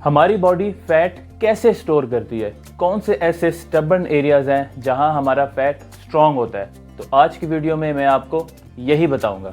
हमारी body fat कैसे store करती है, कौन से ऐसे स्टबर्न एरियाज हैं जहां हमारा फैट स्ट्रांग होता है। तो आज की वीडियो में मैं आपको यही बताऊंगा।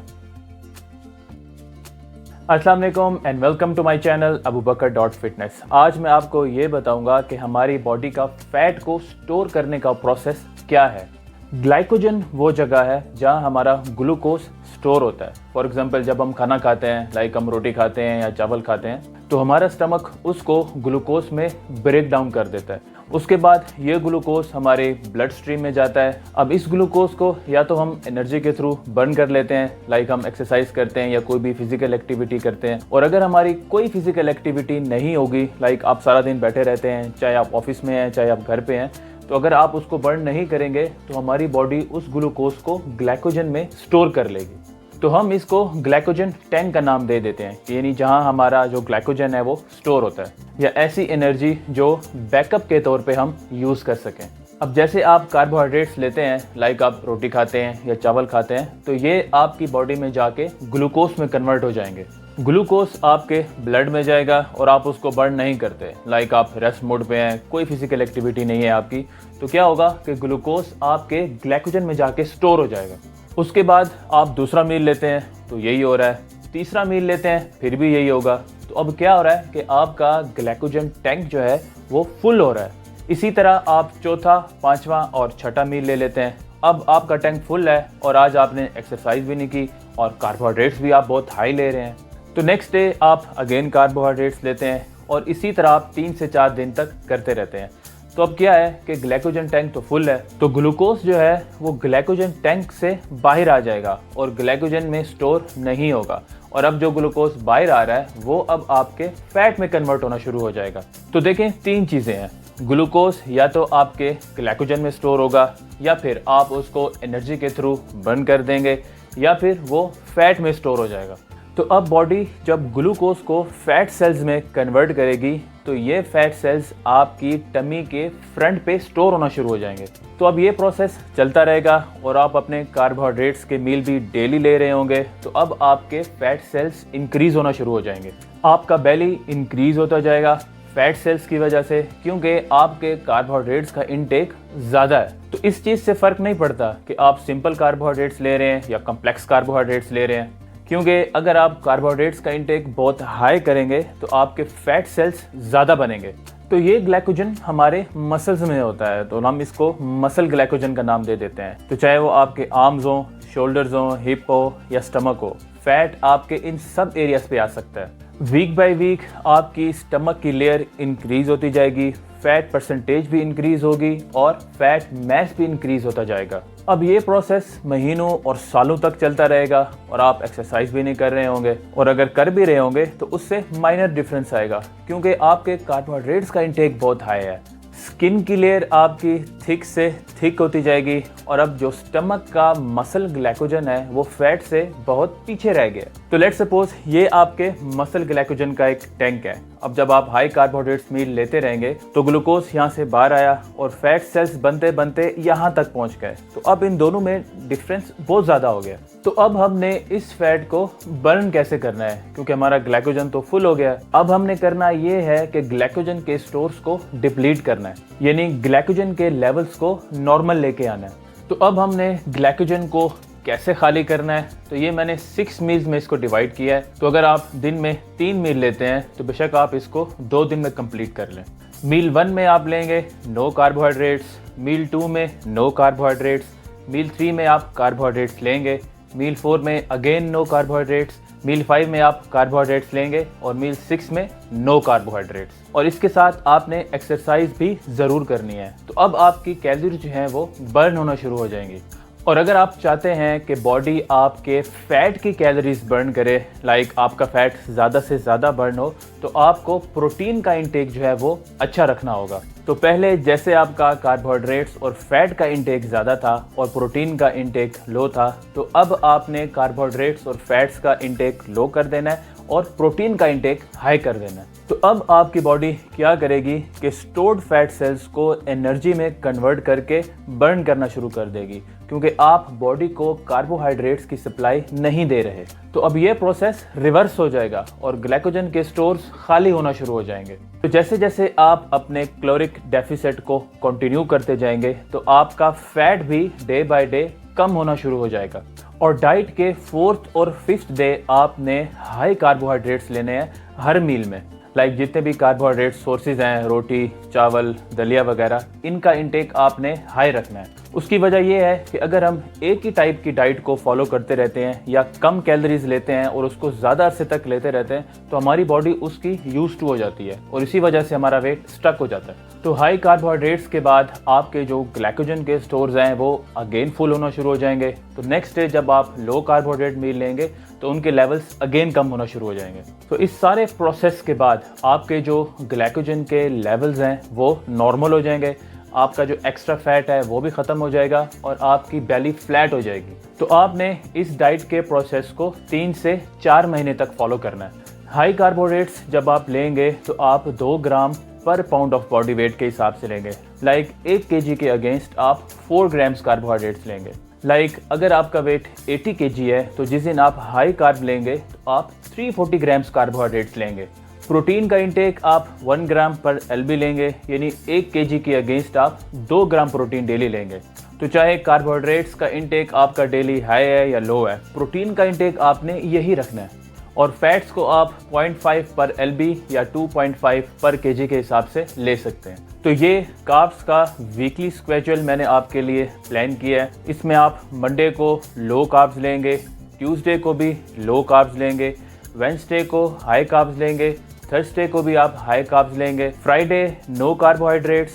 अस्सलाम वालेकुम and welcome to my channel abubakar.fitness। आज मैं आपको ये बताऊंगा कि हमारी बॉडी का फैट को स्टोर करने का प्रोसेस क्या है। ग्लाइकोजन वो जगह है जहां हमारा ग्लूकोज स्टोर होता है। फॉर एग्जांपल जब हम खाना खाते हैं, लाइक हम रोटी खाते हैं या चावल खाते हैं, तो हमारा स्टमक उसको ग्लूकोज में ब्रेक डाउन कर देता है। उसके बाद ये ग्लूकोज हमारे ब्लड स्ट्रीम में जाता है। अब इस ग्लूकोज को या तो हम एनर्जी के थ्रू बर्न कर लेते हैं, लाइक हम एक्सरसाइज करते हैं या कोई भी फिजिकल एक्टिविटी करते हैं। और अगर हमारी कोई फिजिकल एक्टिविटी नहीं होगी, लाइक आप सारा दिन बैठे रहते हैं, चाहे आप ऑफिस में हैं चाहे आप घर पे हैं, तो अगर आप उसको बर्न नहीं करेंगे तो हमारी बॉडी उस ग्लूकोज को ग्लाइकोजन में स्टोर कर लेगी। तो हम इसको ग्लाइकोजन टैंक का नाम दे देते हैं, यानी जहां हमारा जो ग्लाइकोजन है वो स्टोर होता है, या ऐसी एनर्जी जो बैकअप के तौर पे हम यूज़ कर सकें। अब जैसे आप कार्बोहाइड्रेट्स लेते हैं, लाइक आप रोटी खाते हैं या चावल खाते हैं, तो ये आपकी बॉडी में जाके ग्लूकोज में कन्वर्ट हो जाएंगे। ग्लूकोज आपके ब्लड में जाएगा और आप उसको बर्न नहीं करते, लाइक आप रेस्ट मोड पे हैं, कोई फिजिकल एक्टिविटी नहीं है आपकी, तो क्या होगा कि ग्लूकोज आपके ग्लाइकोजन में जाके स्टोर हो जाएगा। उसके बाद आप दूसरा मील लेते हैं तो यही हो रहा है, तीसरा मील लेते हैं फिर भी यही होगा। तो अब क्या हो रहा है कि आपका ग्लाइकोजन टैंक जो है वो फुल हो रहा है। इसी तरह आप चौथा, पांचवा और छठा मील ले लेते हैं। अब आपका टैंक फुल है और आज आपने एक्सरसाइज भी नहीं की और कार्बोहाइड्रेट्स भी आप बहुत हाई ले रहे हैं, तो नेक्स्ट डे आप अगेन कार्बोहाइड्रेट्स लेते हैं और इसी तरह आप 3 से 4 दिन तक करते रहते हैं। तो अब क्या है कि ग्लाइकोजन टैंक तो फुल है, तो ग्लूकोज जो है वो ग्लाइकोजन टैंक से बाहर आ जाएगा और ग्लाइकोजन में स्टोर नहीं होगा। और अब जो ग्लूकोज बाहर आ रहा है वो अब आपके फैट में कन्वर्ट होना शुरू हो जाएगा। तो देखें, 3 चीज़ें हैं। ग्लूकोज या तो आपके ग्लाइकोजन में स्टोर होगा, या फिर आप उसको एनर्जी के थ्रू बर्न कर देंगे, या फिर वो फैट में स्टोर हो जाएगा। तो अब बॉडी जब ग्लूकोज को फैट सेल्स में कन्वर्ट करेगी तो ये फैट सेल्स आपकी टमी के फ्रंट पे स्टोर होना शुरू हो जाएंगे। तो अब ये प्रोसेस चलता रहेगा और आप अपने कार्बोहाइड्रेट्स के मील भी डेली ले रहे होंगे, तो अब आपके फैट सेल्स इंक्रीज होना शुरू हो जाएंगे। आपका बेली इंक्रीज होता जाएगा फैट सेल्स की वजह से, क्योंकि आपके कार्बोहाइड्रेट्स का इनटेक ज़्यादा है। तो इस चीज़ से फ़र्क नहीं पड़ता कि आप सिंपल कार्बोहाइड्रेट्स ले रहे हैं या कम्प्लेक्स कार्बोहाइड्रेट्स ले रहे हैं, क्योंकि अगर आप कार्बोहाइड्रेट्स का इंटेक बहुत हाई करेंगे तो आपके फैट सेल्स ज़्यादा बनेंगे। तो ये ग्लाइकोजन हमारे मसल्स में होता है, तो हम इसको मसल ग्लाइकोजन का नाम दे देते हैं। तो चाहे वो आपके आर्म्स हों, शोल्डर्स हों, हिप हो या स्टमक हो, फैट आपके इन सब एरियाज पे आ सकता है। वीक बाय वीक आपकी स्टमक की लेयर इंक्रीज होती जाएगी, फैट परसेंटेज भी इंक्रीज होगी और फैट मैस भी इंक्रीज होता जाएगा। अब ये प्रोसेस महीनों और सालों तक चलता रहेगा और आप एक्सरसाइज भी नहीं कर रहे होंगे, और अगर कर भी रहे होंगे तो उससे माइनर डिफरेंस आएगा, क्योंकि आपके कार्बोहाइड्रेट्स का इंटेक बहुत हाई है। स्किन की लेयर आपकी थिक से थिक होती जाएगी और अब जो स्टमक का मसल ग्लाइकोजन है वो फैट से बहुत पीछे रह गया। तो लेट्स सपोज ये आपके मसल ग्लाइकोजन का एक टैंक है। अब जब आप हाई कार्बोहाइड्रेट्स मील लेते रहेंगे तो ग्लूकोज यहाँ से बाहर आया और फैट सेल्स बनते बनते यहाँ तक पहुँच गए। तो अब इन दोनों में डिफरेंस बहुत ज़्यादा हो गया। तो अब हमने इस फैट को बर्न कैसे करना है, क्योंकि हमारा ग्लाइकोजन तो फुल हो गया। अब हमने करना ये है कि ग्लाइकोजन के स्टोर्स को डिप्लीट करना है, यानी ग्लाइकोजन के लेवल्स को नॉर्मल लेके आना है। तो अब हमने ग्लाइकोजन को कैसे खाली करना है, तो ये मैंने 6 मील्स में इसको डिवाइड किया है। तो अगर आप दिन में 3 मील लेते हैं तो बेशक आप इसको 2 दिन में कंप्लीट कर लें। मील 1 में आप लेंगे नो कार्बोहाइड्रेट्स, मील 2 में नो कार्बोहाइड्रेट्स, मील 3 में आप कार्बोहाइड्रेट्स लेंगे, मील 4 में अगेन नो कार्बोहाइड्रेट्स, मील 5 में आप कार्बोहाइड्रेट्स लेंगे और मील 6 में नो कार्बोहाइड्रेट्स। और इसके साथ आपने एक्सरसाइज भी ज़रूर करनी है। तो अब आपकी कैलोरीज जो हैं वो बर्न होना शुरू हो जाएंगी। और अगर आप चाहते हैं कि बॉडी आपके फैट की कैलोरीज बर्न करे, लाइक आपका फैट ज़्यादा से ज़्यादा बर्न हो, तो आपको प्रोटीन का इंटेक जो है वो अच्छा रखना होगा। तो पहले जैसे आपका कार्बोहाइड्रेट्स और फैट का इंटेक ज़्यादा था और प्रोटीन का इंटेक लो था, तो अब आपने कार्बोहाइड्रेट्स और फैट्स का इंटेक लो कर देना है और प्रोटीन का इंटेक हाई कर देना है। तो अब आपकी बॉडी क्या करेगी कि स्टोर्ड फैट सेल्स को एनर्जी में कन्वर्ट करके बर्न करना शुरू कर देगी, क्योंकि आप बॉडी को कार्बोहाइड्रेट्स की सप्लाई नहीं दे रहे। तो अब ये प्रोसेस रिवर्स हो जाएगा और ग्लाइकोजन के स्टोर्स खाली होना शुरू हो जाएंगे। तो जैसे जैसे आप अपने कैलोरिक डेफिसिट को कंटिन्यू करते जाएंगे तो आपका फैट भी डे बाय डे कम होना शुरू हो जाएगा। और डाइट के 4th और 5th डे आपने हाई कार्बोहाइड्रेट्स लेने हैं हर मील में। लाइक जितने भी कार्बोहाइड्रेट सोर्सेज हैं, रोटी, चावल, दलिया वगैरह, इनका इंटेक आपने हाई रखना है। उसकी वजह यह है कि अगर हम एक ही टाइप की डाइट को फॉलो करते रहते हैं या कम कैलोरीज लेते हैं और उसको ज़्यादा अरसे तक लेते रहते हैं तो हमारी बॉडी उसकी यूज टू हो जाती है और इसी वजह से हमारा वेट स्टक हो जाता है। तो हाई कार्बोहाइड्रेट्स के बाद आपके जो ग्लाइकोजन के स्टोर्स हैं वो अगेन फुल होना शुरू हो जाएंगे। तो नेक्स्ट डे जब आप लो कार्बोहाइड्रेट मील लेंगे तो उनके लेवल्स अगेन कम होना शुरू हो जाएंगे। तो इस सारे प्रोसेस के बाद आपके जो ग्लाइकोजन के लेवल्स हैं वो नॉर्मल हो जाएंगे, आपका जो एक्स्ट्रा फैट है वो भी ख़त्म हो जाएगा और आपकी बेली फ्लैट हो जाएगी। तो आपने इस डाइट के प्रोसेस को 3 से 4 महीने तक फॉलो करना है। हाई कार्बोहाइड्रेट्स जब आप लेंगे तो आप 2 ग्राम पर पाउंड ऑफ बॉडी वेट के हिसाब से लेंगे। लाइक 1 kg के अगेंस्ट आप 4 ग्राम्स कार्बोहाइड्रेट्स लेंगे। लाइक अगर आपका वेट 80 kg है तो जिस दिन आप हाई कार्ब लेंगे तो आप 340 ग्राम्स कार्बोहाइड्रेट्स लेंगे। प्रोटीन का इंटेक आप 1 ग्राम पर LB लेंगे, यानी 1 kg के अगेंस्ट आप 2 ग्राम प्रोटीन डेली लेंगे। तो चाहे कार्बोहाइड्रेट्स का इंटेक आपका डेली हाई है या लो है, प्रोटीन का इंटेक आपने यही रखना है। और फैट्स को आप 0.5 पर LB या 2.5 पर kg के हिसाब से ले सकते हैं। तो ये कार्ब्स का वीकली स्केड्यूल मैंने आपके लिए प्लान किया है। इसमें आप मंडे को लो कार्ब्स लेंगे, ट्यूसडे को भी लो कार्ब्स लेंगे, वेडनेसडे को हाई कार्ब्स लेंगे, थर्सडे को भी आप हाई कार्ब्स लेंगे, Friday no carbohydrates,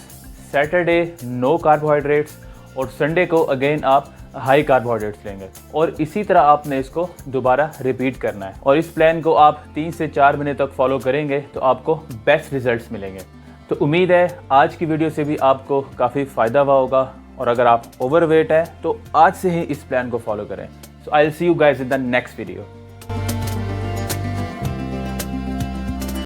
Saturday no carbohydrates और संडे को अगेन आप हाई कार्बोहाइड्रेट्स लेंगे। और इसी तरह आपने इसको दोबारा रिपीट करना है। और इस प्लान को आप 3 से 4 महीने तक फॉलो करेंगे तो आपको बेस्ट रिजल्ट्स मिलेंगे। तो उम्मीद है आज की वीडियो से भी आपको काफ़ी फ़ायदा हुआ होगा। और अगर आप ओवरवेट हैं तो आज से ही इस प्लान को फॉलो करें। So I will see you guys in the next video.